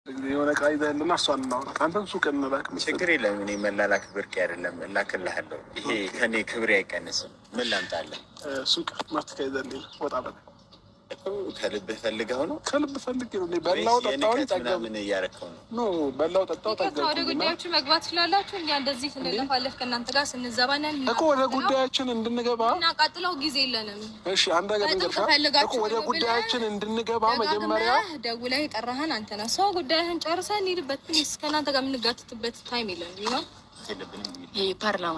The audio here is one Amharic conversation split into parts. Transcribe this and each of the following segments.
የሆነ ቃይዳ ያለና እሷን እናውራ። አንተን ሱቅ እንላክ። ችግር የለም። እኔ መላላክ ብርቅ አይደለም፣ እላክልሃለሁ። ይሄ ከኔ ክብሬ አይቀንስም። ምን ላምጣልህ? ሱቅ ማትካይዘልኝ ወጣ በል። ከልብህ ፈልገው ነው? ከልብ ፈልጌ ነው። በላው ጠጣው ምን እያረከው ነው? ኖ በላው ጠጣው ጠጣው። ወደ ጉዳያችሁ መግባት ትችላላችሁ። እኛ እንደዚህ ስንለፋለፍ ከእናንተ ጋር ስንዘባነን እኮ ወደ ጉዳያችን እንድንገባ እናቃጥለው ጊዜ የለንም። እሺ አንድ ነገር እንገርሻ እኮ ወደ ጉዳያችን እንድንገባ መጀመሪያ ደውለህ የጠራህን አንተ ነህ። ሰው ጉዳይህን ጨርሰህ እንሂድበት። ፕሊስ ከእናንተ ጋር የምንጋትትበት ታይም የለንም ነው። ይሄ ፓርላማ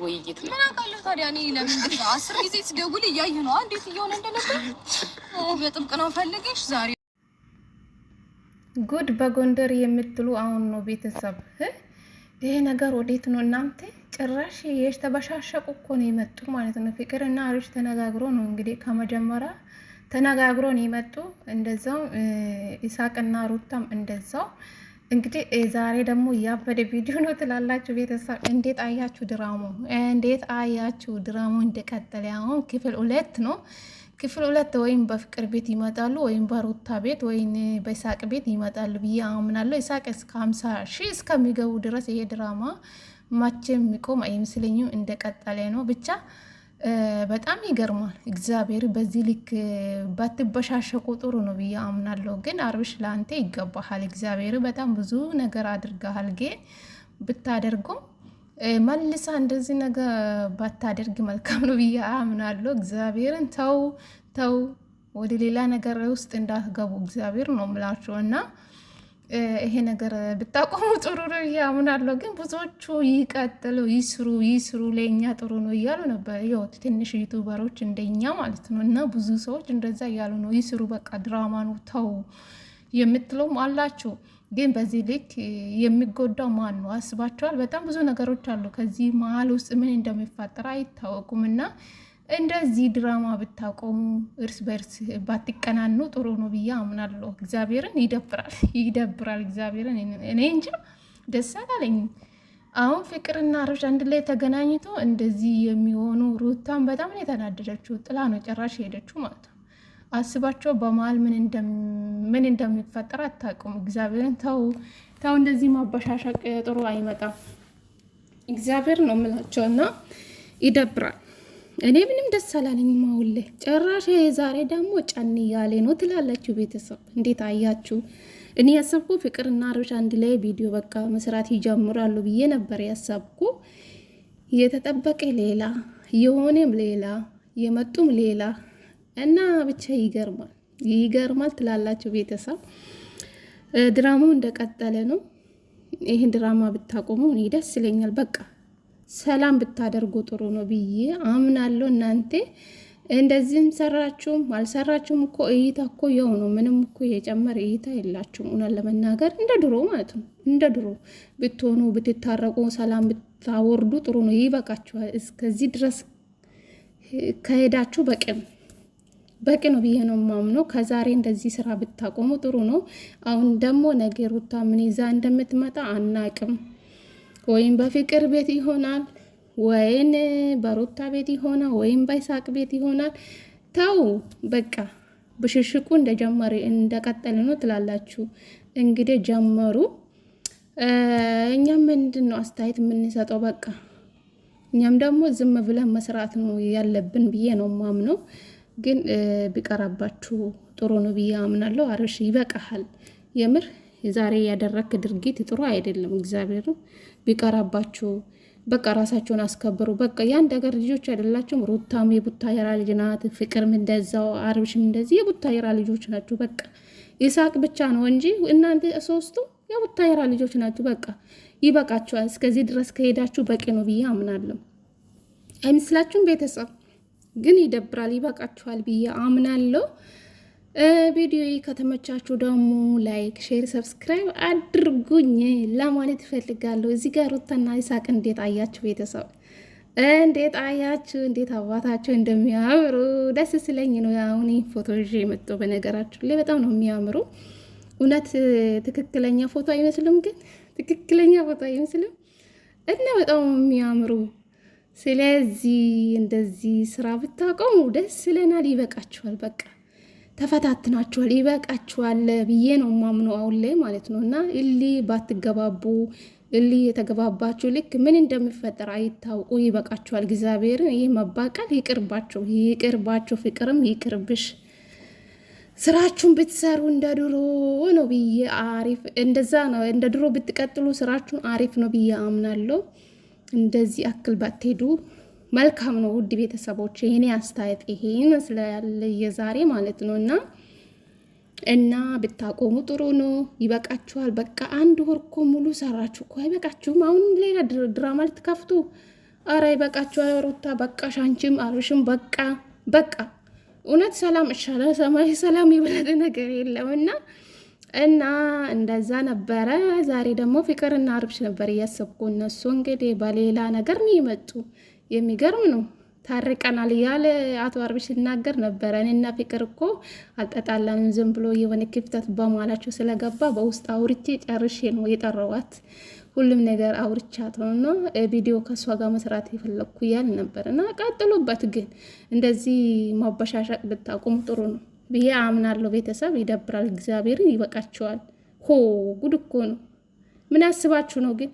ውይይት ነው። ምን አውቃለሁ ታዲያ። እኔ ለምን 10 ጊዜ ስደውል እያየሁ ነው እንዴት እየሆነ እንደነበር። በጥብቅ ነው ፈልገሽ ዛሬ ጉድ በጎንደር የምትሉ አሁን ነው ቤተሰብ። ይሄ ነገር ወዴት ነው እናንተ? ጭራሽ የተበሻሸቁ እኮ ነው የመጡ ማለት ነው። ፍቅርና አብርሽ ተነጋግሮ ነው እንግዲህ ከመጀመሪያ ተነጋግሮ ነው የመጡ። እንደዛው ኢሳቅና ሩታም እንደዛው እንግዲህ ዛሬ ደግሞ ያበደ ቪዲዮ ነው ትላላችሁ ቤተሰብ። እንዴት አያችሁ ድራማው? እንዴት አያችሁ ድራማው? እንደቀጠለ አሁን ክፍል 2 ነው። ክፍል 2 ወይም በፍቅር ቤት ይመጣሉ ወይም በሩታ ቤት ወይም በኢሳቅ ቤት ይመጣሉ ብዬ አምናለሁ። ኢሳቅ እስከ 50,000 እስከሚገቡ ድረስ ይሄ ድራማ ማቼም የሚቆም አይመስለኝም። እንደቀጠለ ነው ብቻ በጣም ይገርማል። እግዚአብሔር በዚህ ልክ ባትበሻሸቁ ጥሩ ነው ብዬ አምናለሁ። ግን አብርሽ ለአንተ ይገባሃል። እግዚአብሔር በጣም ብዙ ነገር አድርገሃል። ግን ብታደርገው መልሳ እንደዚህ ነገር ባታደርግ መልካም ነው ብዬ አምናለሁ። እግዚአብሔርን ተው ተው፣ ወደ ሌላ ነገር ውስጥ እንዳትገቡ እግዚአብሔር ነው ምላችሁ እና ይሄ ነገር ብታቆሙ ጥሩ ነው ያምናለሁ። ግን ብዙዎቹ ይቀጥሉ ይስሩ ለኛ ጥሩ ነው እያሉ ነበር። ያው ትንሽ ዩቲዩበሮች እንደኛ ማለት ነው እና ብዙ ሰዎች እንደዛ እያሉ ነው። ይስሩ በቃ ድራማ ነው ተው የምትሉም አላችሁ። ግን በዚህ ልክ የሚጎዳው ማን ነው አስባችኋል? በጣም ብዙ ነገሮች አሉ። ከዚህ መሀል ውስጥ ምን እንደሚፈጠር አይታወቁም እና እንደዚህ ድራማ ብታቆሙ እርስ በርስ ባትቀናኑ ጥሩ ነው ብዬ አምናለሁ። እግዚአብሔርን ይደብራል። እግዚአብሔርን እኔ እንጃ ደስ አላለኝም። አሁን ፍቅርና አብርሽ አንድ ላይ ተገናኝቶ እንደዚህ የሚሆኑ ሩታን በጣም ነው የተናደደችው። ጥላ ነው ጨራሽ ሄደችው ማለት ነው። አስባቸው በመሀል ምን እንደሚፈጠር አታውቁም። እግዚአብሔርን ተው እንደዚህ ማበሻሸቅ ጥሩ አይመጣም። እግዚአብሔር ነው የምላቸው እና ይደብራል። እኔ ምንም ደስ አላለኝም። አሁን ላይ ጭራሽ ዛሬ ደግሞ ጫን እያለ ነው ትላላችሁ ቤተሰብ። እንዴት አያችሁ? እኔ ያሰብኩ ፍቅርና አብርሽ አንድ ላይ ቪዲዮ በቃ መስራት ይጀምራሉ ብዬ ነበር ያሰብኩ። የተጠበቀ ሌላ የሆነም ሌላ የመጡም ሌላ እና ብቻ ይገርማል ትላላችሁ ቤተሰብ። ድራማው እንደቀጠለ ነው። ይህን ድራማ ብታቆሙ እኔ ደስ ይለኛል። በቃ ሰላም ብታደርጉ ጥሩ ነው ብዬ አምናለሁ። እናንተ እንደዚህም ሰራችሁም አልሰራችሁም እኮ እይታ እኮ ያው ነው። ምንም እኮ የጨመረ እይታ የላችሁም። እውነት ለመናገር እንደ ድሮ ማለት ነው። እንደ ድሮ ብትሆኑ ብትታረቁ፣ ሰላም ብታወርዱ ጥሩ ነው። ይበቃችኋል። እስከዚህ ድረስ ከሄዳችሁ በቂ ነው ብዬ ነው ማምነው። ከዛሬ እንደዚህ ስራ ብታቆሙ ጥሩ ነው። አሁን ደግሞ ነገ ሩታ ምን ይዛ እንደምትመጣ አናቅም። ወይም በፍቅር ቤት ይሆናል ወይም በሩታ ቤት ይሆናል ወይም በኢሳቅ ቤት ይሆናል። ተው በቃ ብሽሽቁ እንደቀጠለ ነው ትላላችሁ። እንግዲህ ጀመሩ። እኛም ምንድን ነው አስተያየት የምንሰጠው? በቃ እኛም ደግሞ ዝም ብለን መስራት ነው ያለብን ብዬ ነው ማምነው። ግን ቢቀራባችሁ ጥሩ ነው ብዬ አምናለሁ። አብርሽ ይበቃሃል። የምር ዛሬ ያደረክ ድርጊት ጥሩ አይደለም። እግዚአብሔር ቢቀራባችሁ በቃ ራሳቸውን አስከብሩ። በቃ ያን ነገር ልጆች አይደላችሁም? ሩታም የቡታየራ ልጅ ናት፣ ፍቅርም እንደዛው፣ አብርሽም እንደዚህ የቡታየራ ልጆች ናችሁ። በቃ ኢሳቅ ብቻ ነው እንጂ እናንተ ሶስቱ የቡታየራ ልጆች ናችሁ። በቃ ይበቃችኋል። እስከዚህ ድረስ ከሄዳችሁ በቂ ነው ብዬ አምናለሁ። አይመስላችሁም ቤተሰብ? ግን ይደብራል። ይበቃችኋል ብዬ አምናለሁ። ቪዲዮ ከተመቻችሁ ደግሞ ላይክ፣ ሼር፣ ሰብስክራይብ አድርጉኝ ለማለት እፈልጋለሁ። እዚህ ጋር ሩታና ኢሳቅ እንዴት አያችሁ ቤተሰብ? እንዴት አያችሁ? እንዴት አባታችሁ እንደሚያምሩ ደስ ስለኝ ነው አሁን ፎቶ ይዤ የመጣሁ። በነገራችሁ ላይ በጣም ነው የሚያምሩ። እውነት ትክክለኛ ፎቶ አይመስልም? ግን ትክክለኛ ፎቶ አይመስልም እና በጣም የሚያምሩ። ስለዚህ እንደዚህ ስራ ብታቆሙ ደስ ይለናል። ይበቃችኋል በቃ ተፈታትናችኋል፣ ይበቃችኋል ብዬ ነው ማምነው አሁን ላይ ማለት ነው። እና እሊ ባትገባቡ እሊ የተገባባችሁ ልክ ምን እንደሚፈጠር አይታውቁ። ይበቃችኋል። እግዚአብሔርን ይህ መባቀል ይቅርባችሁ፣ ይቅርባችሁ። ፍቅርም ይቅርብሽ። ስራችሁን ብትሰሩ እንደ ድሮ ነው ብዬ አሪፍ እንደዛ ነው እንደ ድሮ ብትቀጥሉ ስራችሁን አሪፍ ነው ብዬ አምናለሁ። እንደዚህ አክል ባትሄዱ መልካም ነው። ውድ ቤተሰቦች የኔ አስተያየት ይሄ ይመስላል የዛሬ ማለት ነው። እና ብታቆሙ ጥሩ ነው። ይበቃችኋል። በቃ አንድ ወር እኮ ሙሉ ሰራችሁ እኮ አይበቃችሁም? አሁን ሌላ ድራማ ልትከፍቱ? አረ ይበቃችኋል። ሩታ በቃሽ፣ አንቺም አብርሽም በቃ እውነት ሰላም እሻለ ሰማይ ሰላም ይበለጥ ነገር የለምና እና እንደዛ ነበረ። ዛሬ ደግሞ ፍቅርና አብርሽ ነበር እያሰብኩ። እነሱ እንግዲህ በሌላ ነገር ነው የመጡ። የሚገርም ነው። ታርቀናል እያለ አቶ አብርሽ ሲናገር ነበረ። እኔና ፍቅር እኮ አልጠጣላንም፣ ዝም ብሎ የሆነ ክፍተት በማላቸው ስለገባ በውስጥ አውርቼ ጨርሼ ነው የጠራዋት። ሁሉም ነገር አውርቻት ነው ቪዲዮ ከሷ ጋር መስራት የፈለኩ እያል ነበር። እና ቀጥሉበት፣ ግን እንደዚህ ማበሻሻቅ ብታቆሙ ጥሩ ነው ብዬ አምናለሁ። ቤተሰብ ይደብራል። እግዚአብሔርን ይበቃቸዋል። ጉድ እኮ ነው። ምን አስባችሁ ነው ግን?